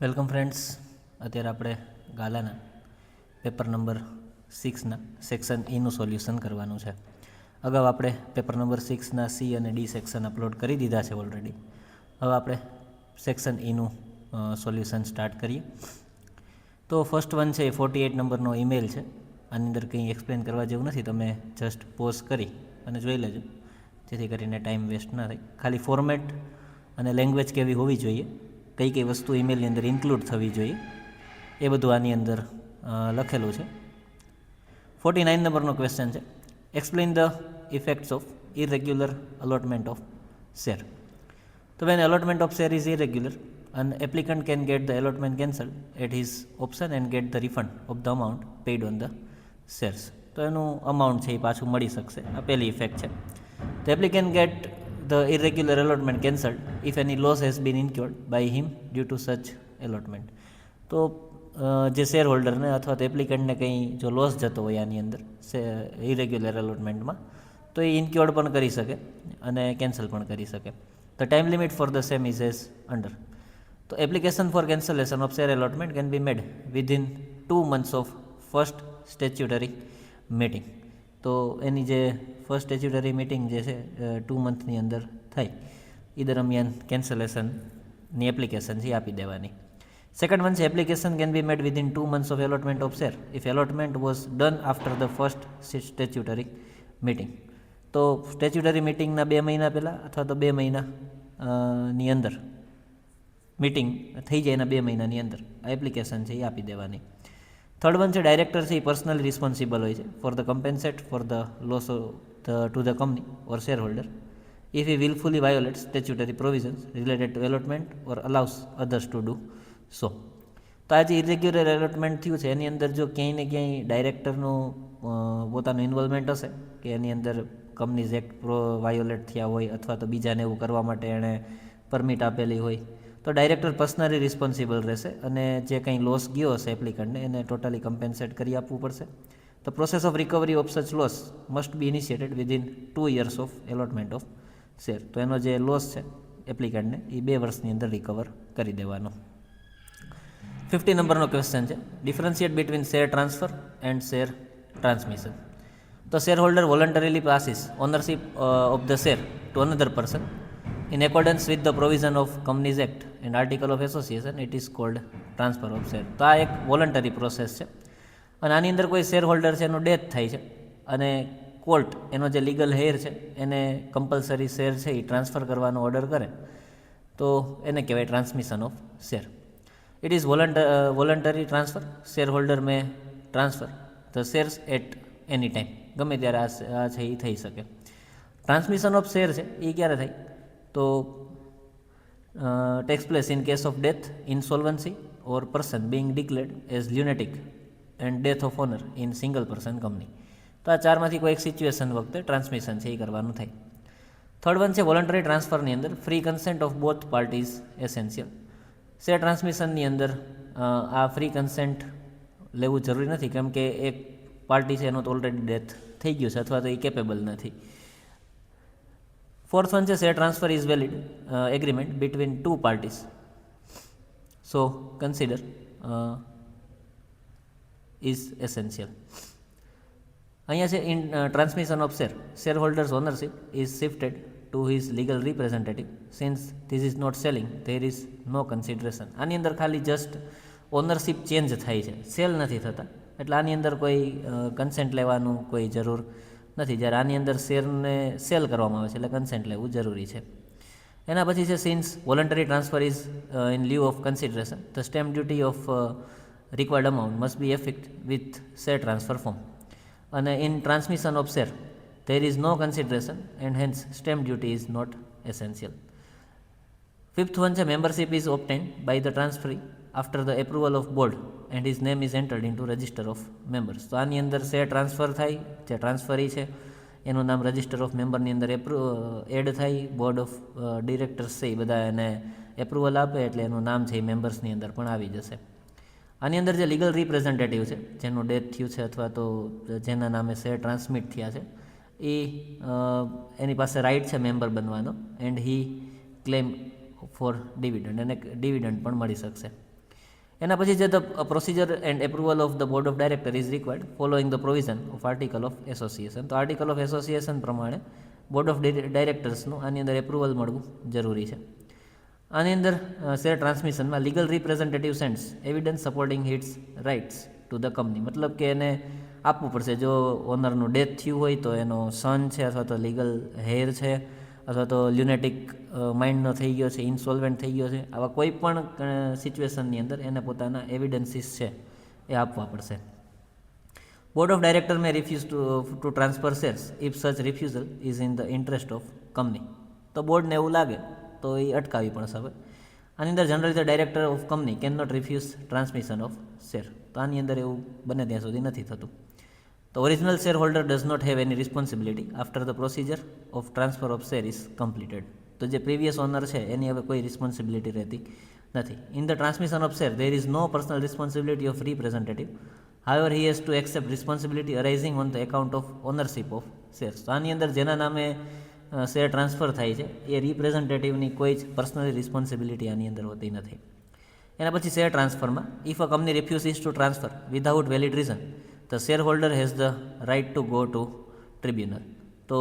Welcome friends. અત્યારે આપણે ગાલાના paper number 6ના section ઈનું solution કરવાનું છે. અગાઉ આપણે પેપર નંબર 6ના સી અને ડી સેક્શન અપલોડ કરી દીધા છે ઓલરેડી. હવે આપણે સેક્શન ઈનું સોલ્યુશન સ્ટાર્ટ કરીએ. તો ફર્સ્ટ વન છે એ 48 નંબરનો ઈમેલ છે. આની અંદર કંઈ એક્સપ્લેન કરવા જેવું નથી, તમે જસ્ટ પોઝ કરી અને જોઈ લેજો, જેથી કરીને ટાઈમ વેસ્ટ ના થાય. ખાલી ફોર્મેટ અને લેંગ્વેજ કેવી હોવી જોઈએ, કઈ કઈ વસ્તુ ઈમેલની અંદર ઇન્ક્લુડ થવી જોઈએ, એ બધું આની અંદર લખેલું છે. 49 નંબરનો ક્વેશ્ચન છે, explain the effects of irregular allotment of share. તો when allotment of share is irregular, an applicant can get the allotment cancelled at his option and get the refund of the amount paid on the shares. તો એનું amount છે એ પાછું મળી શકશે. આ પહેલી effect છે. The applicant get the irregular allotment cancelled if any loss has been incurred by him due to such allotment. તો જે શેર હોલ્ડરને અથવા તો એપ્લિકન્ટને કંઈ જો લોસ જતો હોય આની અંદર ઇરેગ્યુલર અલોટમેન્ટમાં, તો એ ઇન્ક્યોર્ડ પણ કરી શકે અને કેન્સલ પણ કરી શકે. The time limit for the same is as under. તો application for cancellation of share allotment can be made within 2 months of first statutory meeting. તો એની જે ફર્સ્ટ સ્ટેચ્યુટરી મિટિંગ જે છે 2 મંથની અંદર થાય એ દરમિયાન કેન્સલેશનની એપ્લિકેશન છે આપી દેવાની. સેકન્ડ વન છે, application can be made within 2 months of allotment of share if allotment was done after the first statutory meeting. તો સ્ટેચ્યુટરી મિટિંગના 2 મહિના પહેલાં અથવા તો 2 મહિનાની અંદર મિટિંગ થઈ જાય, એના 2 મહિનાની અંદર આ એપ્લિકેશન છે એ આપી દેવાની. થર્ડ વન છે, ડાયરેક્ટર છે એ પર્સનલી રિસ્પોન્સિબલ હોય છે for the compensate for the loss to the company or shareholder if he willfully violates statutory provisions related to allotment or allows others to do so. તો આ જે irregular allotment થયું છે એની અંદર જો ક્યાંય ને ક્યાંય ડાયરેક્ટરનું પોતાનું ઇન્વોલ્વમેન્ટ હશે કે એની અંદર કંપનીઝ એક્ટ વાયોલેટ થયા હોય અથવા તો બીજાને એવું કરવા માટે એણે પરમિટ આપેલી હોય, તો ડાયરેક્ટર પર્સનલી રિસ્પોન્સિબલ રહેશે અને જે કંઈ લોસ ગયો હશે એપ્લિકન્ટને એને ટોટલી કમ્પેન્સેટ કરી આપવું પડશે. The process of recovery of સચ loss must be initiated within 2 years of allotment of share. તો એનો જે લોસ છે એપ્લિકન્ટને એ 2 વર્ષની અંદર રિકવર કરી દેવાનો. 50 નંબરનો ક્વેશ્ચન છે, differentiate between share transfer and share transmission. તો shareholder voluntarily passes ownership of the share to another person in accordance with the provision of Companies Act and Article of Association, it is called transfer of share. તો આ એક voluntary process છે અને આની અંદર કોઈ share holder છે એનું ડેથ થાય છે અને કોર્ટ એનો જે લીગલ હેર છે એને કમ્પલસરી શેર છે એ ટ્રાન્સફર કરવાનો ઓર્ડર કરે તો એને કહેવાય transmission of share. It is voluntary transfer. Share holder may transfer the shares at any time, ગમે ત્યારે આ છે એ થઈ શકે. ટ્રાન્સમિશન ઓફ શેર છે એ ક્યારે થાય? તો takes place in case of death, insolvency or person being declared as lunatic and death of owner in single person company. તો આ ચારમાંથી કોઈ એક સિચ્યુએશન વખતે ટ્રાન્સમિશન છે એ કરવાનું થાય. થર્ડ વન છે, વોલન્ટરી ટ્રાન્સફરની અંદર free consent of both parties essential. Share ટ્રાન્સમિશનની અંદર આ ફ્રી કન્સેન્ટ લેવું જરૂરી નથી, કેમ કે એક પાર્ટી છે એનું તો ઓલરેડી ડેથ થઈ ગયું છે અથવા તો એ કેપેબલ નથી. ફોર્થ વન છે, share transfer is valid agreement between 2 parties. So consider is essential. અહીંયા છે in transmission of share, share holders ownership is shifted to his legal representative since this is not selling there is no consideration. આની અંદર ખાલી just ownership change થાય છે, cell નથી થતા, એટલે આની અંદર કોઈ કન્સેન્ટ લેવાનું કોઈ જરૂર નથી. જ્યારે આની અંદર શેરને સેલ કરવામાં આવે છે એટલે કન્સેન્ટ લેવું જરૂરી છે. એના પછી છે, since voluntary transfer is in lieu of consideration the stamp duty of required amount must be effect with share transfer form. અને in transmission of share there is no consideration and hence stamp duty is not essential. Fifth one છે, membership is obtained by the transferee after the approval of board and his name is entered into register of members. તો આની અંદર share transfer થાય, જે ટ્રાન્સફરી છે એનું નામ register of મેમ્બરની અંદર એડ થાય, બોર્ડ ઓફ ડિરેક્ટર્સ છે એ બધા એને એપ્રુવલ આપે એટલે એનું નામ છે એ મેમ્બર્સની અંદર પણ આવી જશે. આની અંદર જે લીગલ રિપ્રેઝેન્ટેટિવ છે જેનું ડેથ થયું છે અથવા તો જેના નામે શેર ટ્રાન્સમિટ થયા છે એ એની પાસે રાઇટ છે મેમ્બર બનવાનો and he claim for dividend, અને ડિવિડન્ડ પણ મળી શકશે. એના પછી જે the procedure and approval of the board of director is required following the provision of article of association. તો આર્ટિકલ ઓફ એસોસિએશન પ્રમાણે બોર્ડ ઓફ ડાયરેક્ટર્સનું આની અંદર એપ્રુવલ મળવું જરૂરી છે. આની અંદર શેર ટ્રાન્સમિશનમાં legal representative sends evidence supporting its rights to the company. મતલબ કે એને આપવું પડશે. જો ઓનરનું ડેથ થયું હોય તો એનો સન છે, અથવા તો લીગલ હેર છે, અથવા તો લ્યુનેટિક માઇન્ડનો થઈ ગયો છે, ઇન્સોલ્વેન્ટ થઈ ગયો છે, આવા કોઈ પણ સિચ્યુએશનની અંદર એને પોતાના એવિડન્સીસ છે એ આપવા પડશે. Board of director may refuse to transfer shares if such refusal is in the interest of company. તો બોર્ડને એવું લાગે તો એ અટકાવી પણ શકે. આની અંદર generally the director of company can not refuse transmission of share. તો આની અંદર એવું બને ત્યાં સુધી નથી થતું. તો original share holder does not have any responsibility after the procedure of transfer of share is completed. તો જે પ્રીવિયસ ઓનર છે એની હવે કોઈ રિસ્પોન્સિબિલિટી રહેતી નથી. In the transmission of share there is no personal responsibility of representative. However he has to accept responsibility arising on the account of ownership of shares. તો આની અંદર જેના નામે શેર ટ્રાન્સફર થાય છે એ રિપ્રેઝેન્ટેટિવની કોઈ જ પર્સનલી રિસ્પોન્સિબિલિટી આની અંદર હોતી નથી. એના પછી શેર ટ્રાન્સફરમાં if a company refuses to transfer without valid reason the shareholder has the right to go to tribunal. તો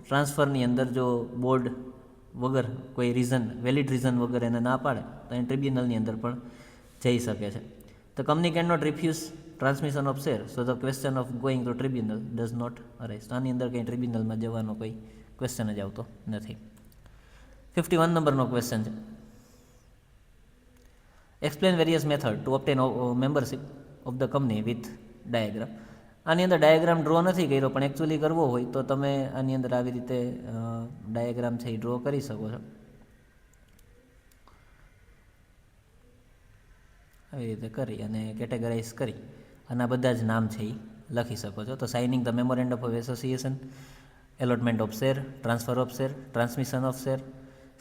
ટ્રાન્સફરની અંદર જો બોર્ડ વગર કોઈ રીઝન, વેલિડ રીઝન વગર એને ના પાડે તો એ ટ્રિબ્યુનલની અંદર પણ જઈ શકે છે. The company can not refuse transmission of share so the question of going to tribunal does not arise. તો આની અંદર કંઈ ટ્રિબ્યુનલમાં જવાનો કોઈ ક્વેશ્ચન જ આવતો નથી. 51 નંબરનો ક્વેશ્ચન છે. Explain various method to obtain membership of the company with diagram. આની અંદર ડાયાગ્રામ ડ્રો નથી કર્યો, પણ એકચ્યુઅલી કરવો હોય તો તમે આની અંદર આવી રીતે ડાયાગ્રામ છે એ ડ્રો કરી શકો છો. આવી રીતે કરી અને કેટેગરાઇઝ કરી અને બધા જ નામ છે એ લખી શકો છો. તો signing the memorandum of association, allotment of share, transfer of share, transmission of share,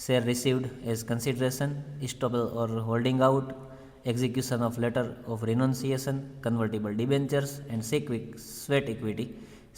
share received as consideration, estoppel or holding out, execution of letter of renunciation, convertible debentures and sweat equity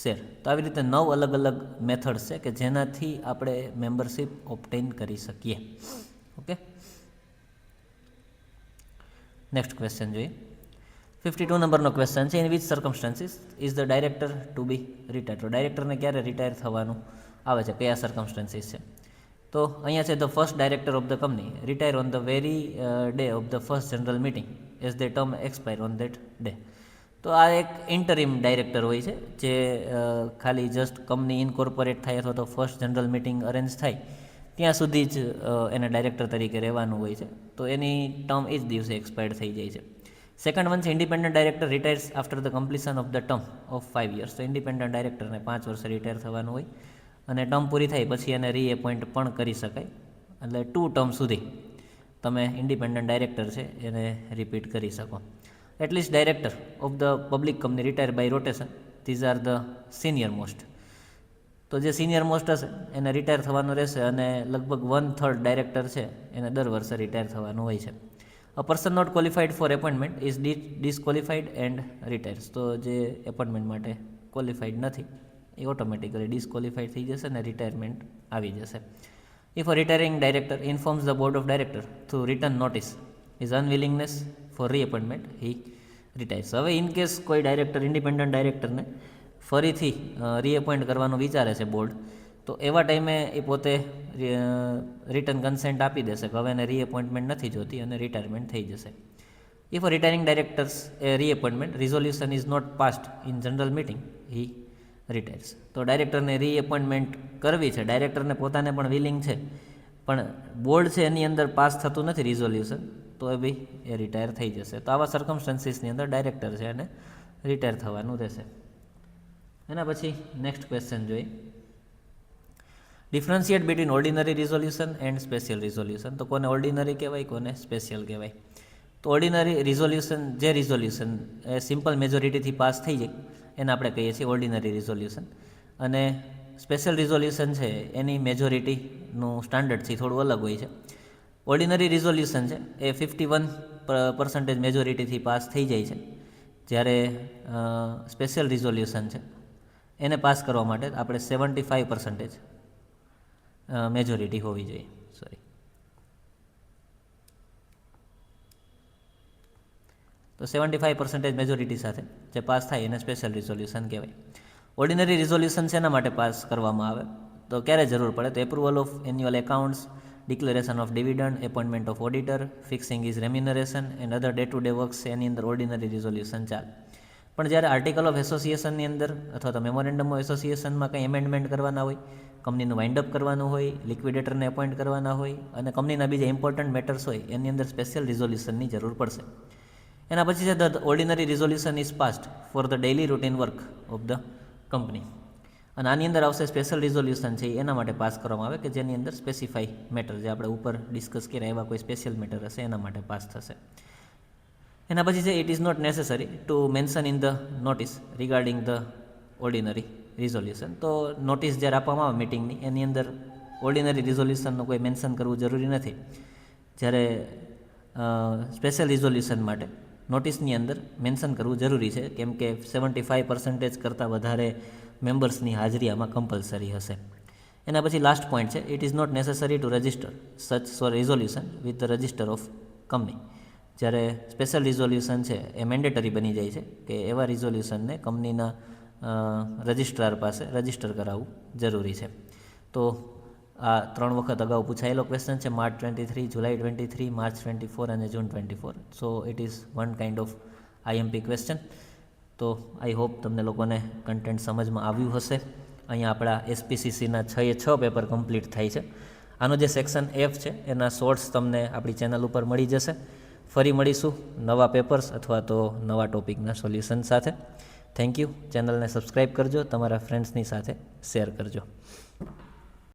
share. તો આવી રીતે 9 અલગ અલગ methods છે કે જેનાથી આપણે membership ઓબ્ટેન કરી શકીએ. ઓકે, નેક્સ્ટ ક્વેશ્ચન જોઈએ. 52 નંબરનો ક્વેશ્ચન છે. In which circumstances is the director to be retire. તો ડાયરેક્ટરને ક્યારે રિટાયર થવાનું આવે છે, કયા સર્કમસ્ટન્સીસ છે? તો અહીંયા છે the first director of the company retire on the very day of the first general meeting as the term expire on that day. તો આ એક ઇન્ટરિમ ડાયરેક્ટર હોય છે જે ખાલી જસ્ટ કંપની ઇનકોર્પોરેટ થાય અથવા તો ફર્સ્ટ જનરલ મિટિંગ અરેન્જ થાય ત્યાં સુધી જ એને ડાયરેક્ટર તરીકે રહેવાનું હોય છે. તો એની ટર્મ એ જ દિવસે એક્સપાયર્ડ થઈ જાય છે. સેકન્ડ વન છે independent director retires after the completion of the term of 5 years. તો ઇન્ડિપેન્ડન્ટ ડાયરેક્ટરને 5 વર્ષે રિટાયર થવાનું હોય અને ટર્મ પૂરી થાય પછી એને રીએપોઇન્ટ પણ કરી શકાય. એટલે 2 ટર્મ સુધી તમે ઇન્ડિપેન્ડન્ટ ડાયરેક્ટર છે એને રિપીટ કરી શકો. At least director of the public company retire by rotation, these are the senior most. તો જે સિનિયર મોસ્ટ હશે એને રિટાયર થવાનું રહેશે અને લગભગ 1/3 ડાયરેક્ટર છે એને દર વર્ષે રિટાયર થવાનું હોય છે. A person not qualified for appointment is disqualified and retires. તો જે એપોઇન્ટમેન્ટ માટે ક્વોલિફાઈડ નથી એ ઓટોમેટિકલી ડિસક્વોલિફાઈડ થઈ જશે અને રિટાયરમેન્ટ આવી જશે. If a retiring director informs the board of director through written notice his unwillingness for reappointment he retires. હવે ઇન કેસ કોઈ ડાયરેક્ટર ઇન્ડિપેન્ડન્ટ ડાયરેક્ટરને ફરીથી રીએપોઇન્ટ કરવાનું વિચારે છે બોર્ડ, તો એવા ટાઈમે એ પોતે રિટર્ન કન્સેન્ટ આપી દેશે કે હવે એને રીએપોઇન્ટમેન્ટ નથી જોતી અને રિટાયરમેન્ટ થઈ જશે. If a retiring director's reappointment resolution is not passed in general meeting he retires. તો ડાયરેક્ટરને રીએપોઇન્ટમેન્ટ કરવી છે, ડાયરેક્ટરને પોતાને પણ વિલિંગ છે, પણ બોર્ડ છે એની અંદર પાસ થતું નથી રિઝોલ્યુશન, તો એ બી એ રિટાયર થઈ જશે. તો આવા સર્કમસ્ટન્સીસની અંદર ડાયરેક્ટર છે એને રિટાયર થવાનું રહેશે. એના પછી નેક્સ્ટ ક્વેશ્ચન જોઈએ. Differentiate between ordinary resolution and special resolution. તો કોને ઓર્ડિનરી કહેવાય, કોને સ્પેશિયલ કહેવાય? તો ઓર્ડિનરી રિઝોલ્યુશન, જે રિઝોલ્યુશન એ સિમ્પલ મેજોરિટીથી પાસ થઈ જાય એને આપણે કહીએ છીએ ઓર્ડિનરી રિઝોલ્યુશન. અને સ્પેશિયલ રિઝોલ્યુશન છે એની મેજોરિટીનું સ્ટાન્ડર્ડથી થોડું અલગ હોય છે. ઓર્ડિનરી રિઝોલ્યુશન છે એ 51% મેજોરિટીથી પાસ થઈ જાય છે, જ્યારે સ્પેશિયલ રિઝોલ્યુશન છે એને પાસ કરવા માટે આપણે 75% મેજોરિટી હોવી જોઈએ. તો 75% મેજોરિટી સાથે જે પાસ થાય એને સ્પેશિયલ રિઝોલ્યુશન કહેવાય. ઓર્ડિનરી રિઝોલ્યુશન શેના માટે પાસ કરવામાં આવે તો ક્યારે જરૂર પડે તો approval of annual accounts, declaration of dividend, appointment of auditor, fixing his remuneration and other day to day works એની અંદર ઓર્ડિનરી રિઝોલ્યુશન ચાલે. પણ જ્યારે આર્ટિકલ ઓફ એસોસિએશનની અંદર અથવા તો મેમોરેન્ડમ ઓફ એસોસિએશનમાં કંઈ એમેન્ડમેન્ટ કરવાના હોય, કંપનીનું વાઇન્ડઅપ કરવાનું હોય, લિક્વિડેટરને એપોઇન્ટ કરવાના હોય અને કંપનીના બીજા ઇમ્પોર્ટન્ટ મેટર્સ હોય એની અંદર સ્પેશિયલ રિઝોલ્યુશનની જરૂર પડશે. એના પછી છે the ordinary resolution is passed for the daily routine work of the company. અને આની અંદર આવશે સ્પેશિયલ રિઝોલ્યુશન છે એના માટે પાસ કરવામાં આવે કે જેની અંદર સ્પેસિફાઈ મેટર જે આપણે ઉપર ડિસ્કસ કર્યા એવા કોઈ સ્પેશિયલ મેટર હશે એના માટે પાસ થશે. એના પછી છે it is not necessary to mention in the notice regarding the ordinary resolution. તો નોટિસ જ્યારે આપવામાં આવે મિટિંગની એની અંદર ઓર્ડિનરી રિઝોલ્યુશનનું કોઈ મેન્શન કરવું જરૂરી નથી. જ્યારે સ્પેશિયલ રિઝોલ્યુશન માટે નોટિસની અંદર મેન્શન કરવું જરૂરી છે કેમ કે 75% કરતાં વધારે મેમ્બર્સની હાજરી આમાં કમ્પલસરી હશે. એના પછી લાસ્ટ પોઈન્ટ છે it is not necessary to register such resolution with the register of company. જ્યારે સ્પેશિયલ રિઝોલ્યુશન છે એ મેન્ડેટરી બની જાય છે કે એવા રિઝોલ્યુશનને કંપનીના રજિસ્ટ્રાર પાસે રજિસ્ટર કરાવવું જરૂરી છે. તો આ 3 વખત અગાઉ પૂછાયેલો ક્વેશ્ચન છે માર્ચ 23, જુલાઈ 23, માર્ચ 24 અને જૂન 24. So it is one kind of IMP question. તો આઈ હોપ તમને લોકોને કન્ટેન્ટ સમજમાં આવ્યું હશે. અહીંયા આપણા એસપીસીસીના 6 પેપર કમ્પ્લીટ થાય છે. આનો જે સેક્શન F છે એના શોર્ટ્સ તમને આપણી ચેનલ ઉપર મળી જશે. ફરી મળીશું નવા પેપર્સ અથવા તો નવા ટોપિકના સોલ્યુશન સાથે. Thank you. ચેનલને સબસ્ક્રાઈબ કરજો, તમારા ફ્રેન્ડ્સની સાથે શેર કરજો.